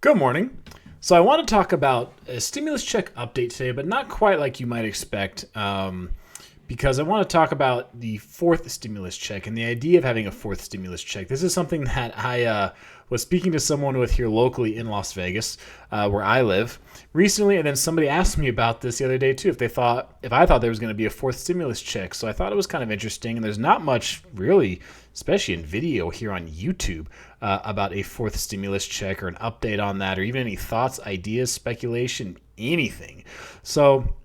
Good morning. So I want to talk about a stimulus check update today, but not quite like you might expect, because I want to talk about the fourth stimulus check and the idea of having a fourth stimulus check. This is something that I was speaking to someone with here locally in Las Vegas, where I live, recently, and then somebody asked me about this the other day too, if I thought there was going to be a fourth stimulus check. So I thought it was kind of interesting, and there's not much really, especially in video here on YouTube, about a fourth stimulus check or an update on that, or even any thoughts, ideas, speculation, anything. So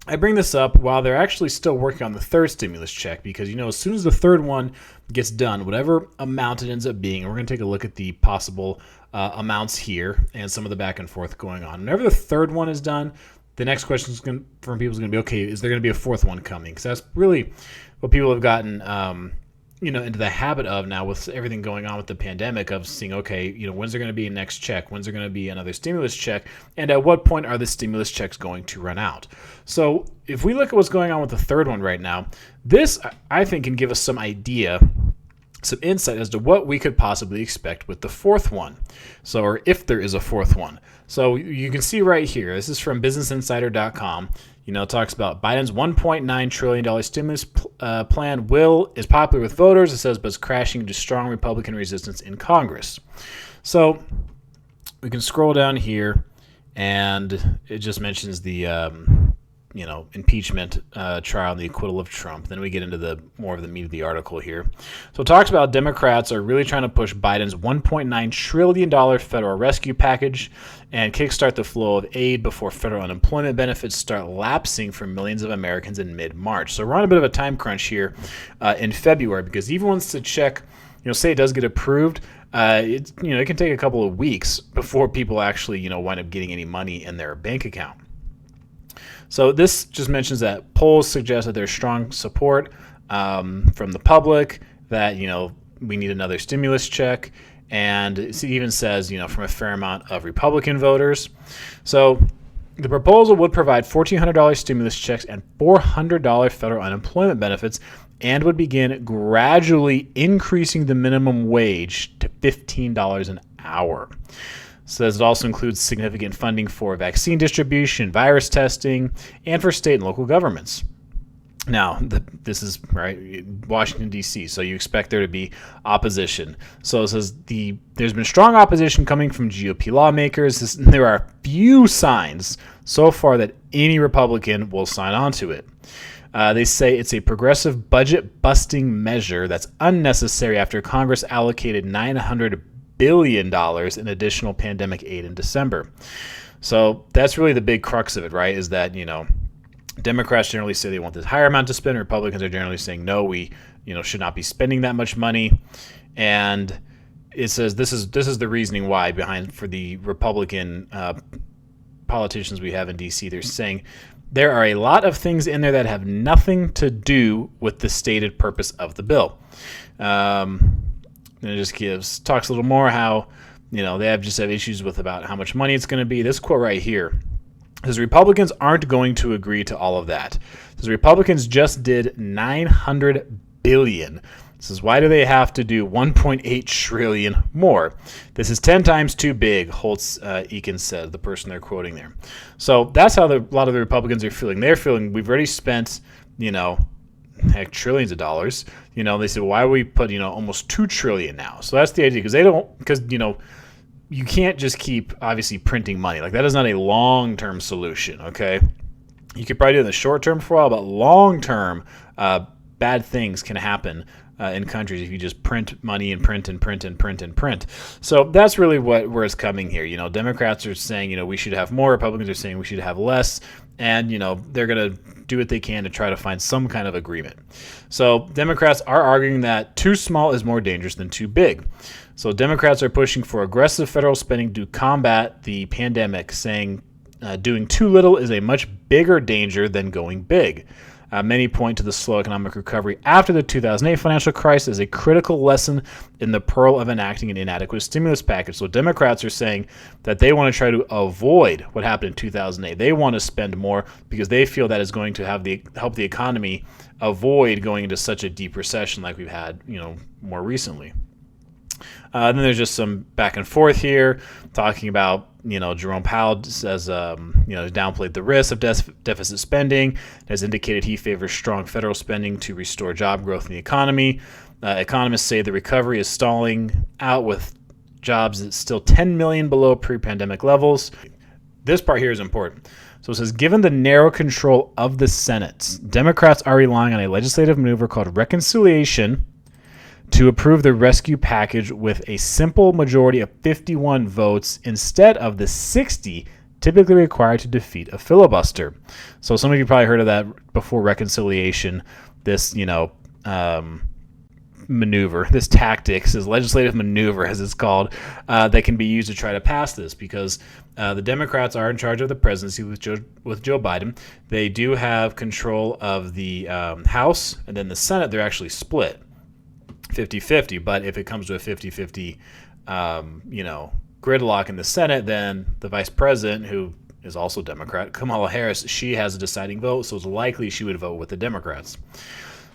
I bring this up while they're actually still working on the third stimulus check, because, as soon as the third one gets done, whatever amount it ends up being, and we're going to take a look at the possible amounts here and some of the back and forth going on. Whenever the third one is done, the next question from people is going to be, okay, is there going to be a fourth one coming? Because that's really what people have gotten into the habit of now with everything going on with the pandemic, of seeing, okay, when's there going to be a next check? When's there going to be another stimulus check? And at what point are the stimulus checks going to run out? So if we look at what's going on with the third one right now, this, I think, can give us some idea, some insight as to what we could possibly expect with the fourth one. So, or if there is a fourth one. So you can see right here, this is from businessinsider.com. It talks about Biden's $1.9 trillion stimulus plan is popular with voters, it says, but is crashing due to strong Republican resistance in Congress. So we can scroll down here, and it just mentions the impeachment trial and the acquittal of Trump. Then we get into the more of the meat of the article here. So it talks about Democrats are really trying to push Biden's $1.9 trillion federal rescue package and kickstart the flow of aid before federal unemployment benefits start lapsing for millions of Americans in mid-March. So we're on a bit of a time crunch here in February, because even once the check, say it does get approved, it can take a couple of weeks before people actually, wind up getting any money in their bank account. So this just mentions that polls suggest that there's strong support from the public, that, we need another stimulus check. And it even says, from a fair amount of Republican voters. So the proposal would provide $1,400 stimulus checks and $400 federal unemployment benefits, and would begin gradually increasing the minimum wage to $15 an hour. Says it also includes significant funding for vaccine distribution, virus testing, and for state and local governments. Now, this is right Washington D.C., so you expect there to be opposition. So it says there's been strong opposition coming from GOP lawmakers. There are few signs so far that any Republican will sign on to it. They say it's a progressive budget-busting measure that's unnecessary after Congress allocated $900 billion in additional pandemic aid in December. So that's really the big crux of it, right? Is that, Democrats generally say they want this higher amount to spend. Republicans are generally saying, no, we, should not be spending that much money. And it says this is the reasoning why for the Republican politicians we have in D.C. They're saying there are a lot of things in there that have nothing to do with the stated purpose of the bill. And it just talks a little more how, they just have issues with about how much money it's going to be. This quote right here says Republicans aren't going to agree to all of that. It says Republicans just did $900 billion. This is why do they have to do $1.8 trillion more? This is 10 times too big, Holtz Eakin said, the person they're quoting there. So that's how a lot of the Republicans are feeling. They're feeling we've already spent, trillions of dollars. They said, why would we put, almost $2 trillion now? So that's the idea, because you can't just keep obviously printing money. Like, that is not a long-term solution, okay? You could probably do it in the short term for a while, but long-term, bad things can happen in countries if you just print money and print and print and print and print. So that's really where it's coming here. Democrats are saying, we should have more. Republicans are saying we should have less. And, they're going to do what they can to try to find some kind of agreement. So Democrats are arguing that too small is more dangerous than too big. So Democrats are pushing for aggressive federal spending to combat the pandemic, saying doing too little is a much bigger danger than going big. Many point to the slow economic recovery after the 2008 financial crisis as a critical lesson in the peril of enacting an inadequate stimulus package. So Democrats are saying that they want to try to avoid what happened in 2008. They want to spend more because they feel that is going to help the economy avoid going into such a deep recession like we've had, more recently. Then there's just some back and forth here talking about, Jerome Powell says, downplayed the risk of deficit spending, has indicated he favors strong federal spending to restore job growth in the economy. Economists say the recovery is stalling out with jobs that's still 10 million below pre-pandemic levels. This part here is important. So it says, given the narrow control of the Senate, Democrats are relying on a legislative maneuver called reconciliation to approve the rescue package with a simple majority of 51 votes instead of the 60 typically required to defeat a filibuster. So some of you probably heard of that before, reconciliation, this, maneuver, this tactics, this legislative maneuver, as it's called, that can be used to try to pass this, because the Democrats are in charge of the presidency with Joe Biden. They do have control of the House, and then the Senate, they're actually split 50-50. But if it comes to a 50-50, gridlock in the Senate, then the vice president, who is also Democrat, Kamala Harris, she has a deciding vote, so it's likely she would vote with the Democrats.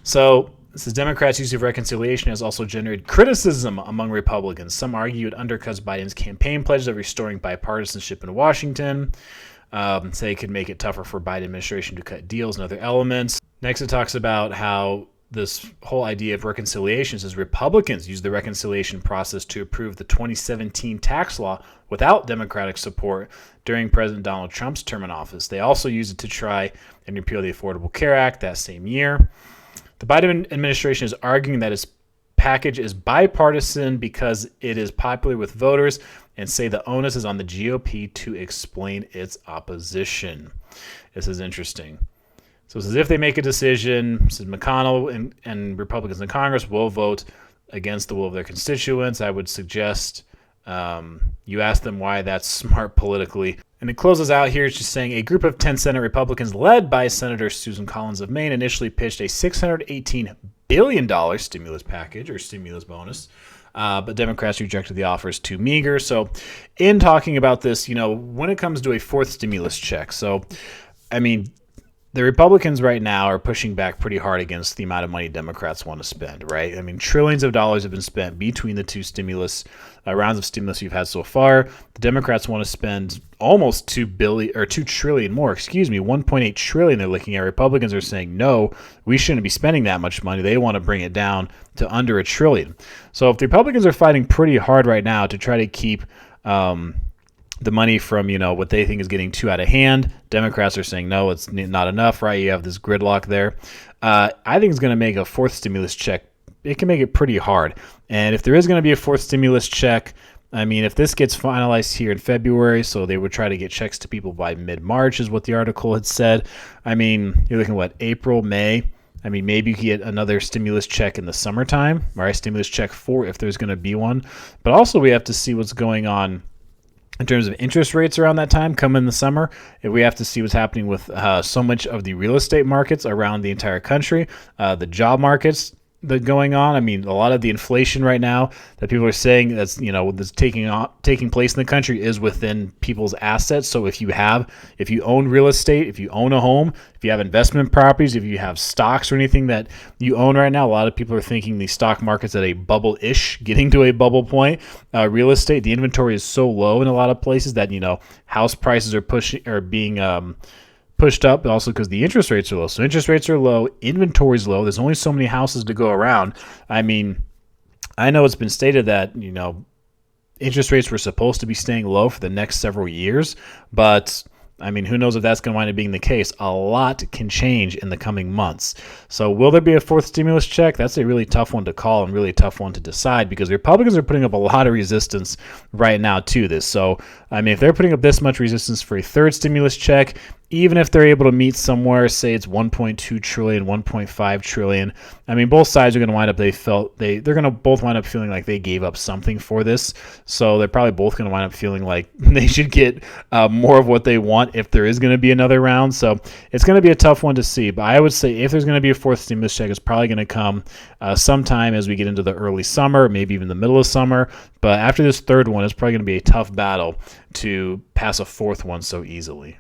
So this is Democrats' use of reconciliation has also generated criticism among Republicans. Some argue it undercuts Biden's campaign pledge of restoring bipartisanship in Washington. Say it could make it tougher for Biden administration to cut deals and other elements. Next, it talks about how this whole idea of reconciliation says Republicans used the reconciliation process to approve the 2017 tax law without Democratic support during President Donald Trump's term in office. They also used it to try and repeal the Affordable Care Act that same year. The Biden administration is arguing that its package is bipartisan because it is popular with voters, and say the onus is on the GOP to explain its opposition. This is interesting. So it's as if they make a decision, says McConnell and Republicans in Congress will vote against the will of their constituents. I would suggest you ask them why that's smart politically. And it closes out here just saying a group of 10 Senate Republicans led by Senator Susan Collins of Maine initially pitched a $618 billion stimulus package or stimulus bonus. But Democrats rejected the offer as too meager. So in talking about this, when it comes to a fourth stimulus check, the Republicans right now are pushing back pretty hard against the amount of money Democrats want to spend, right? Trillions of dollars have been spent between the two rounds of stimulus you've had so far. The Democrats want to spend almost $2 trillion more, $1.8 trillion they're looking at. Republicans are saying, no, we shouldn't be spending that much money. They want to bring it down to under $1 trillion. So if the Republicans are fighting pretty hard right now to try to keep the money from, what they think is getting too out of hand, Democrats are saying, no, it's not enough, right? You have this gridlock there. I think it's going to make a fourth stimulus check. It can make it pretty hard. And if there is going to be a fourth stimulus check, if this gets finalized here in February, so they would try to get checks to people by mid-March is what the article had said. You're looking at April, May. Maybe you can get another stimulus check in the summertime, right? Stimulus check 4 if there's going to be one. But also we have to see what's going on in terms of interest rates around that time, come in the summer. If we have to see what's happening with so much of the real estate markets around the entire country, the job markets that going on. A lot of the inflation right now that people are saying that's taking place in the country is within people's assets. So if you own real estate, if you own a home, if you have investment properties, if you have stocks or anything that you own right now, a lot of people are thinking the stock market's at a bubble-ish, getting to a bubble point. Real estate, the inventory is so low in a lot of places that house prices are being pushed up, but also because the interest rates are low. So interest rates are low, inventory's low. There's only so many houses to go around. I know it's been stated that, interest rates were supposed to be staying low for the next several years, but who knows if that's going to wind up being the case. A lot can change in the coming months. So will there be a fourth stimulus check? That's a really tough one to call and really tough one to decide, because the Republicans are putting up a lot of resistance right now to this. So, if they're putting up this much resistance for a third stimulus check, even if they're able to meet somewhere, say it's 1.2 trillion, 1.5 trillion, both sides are going to wind up, they're going to both wind up feeling like they gave up something for this. So they're probably both going to wind up feeling like they should get more of what they want if there is going to be another round. So it's going to be a tough one to see. But I would say if there's going to be a fourth stimulus check, it's probably going to come sometime as we get into the early summer, maybe even the middle of summer. But after this third one, it's probably going to be a tough battle to pass a fourth one so easily.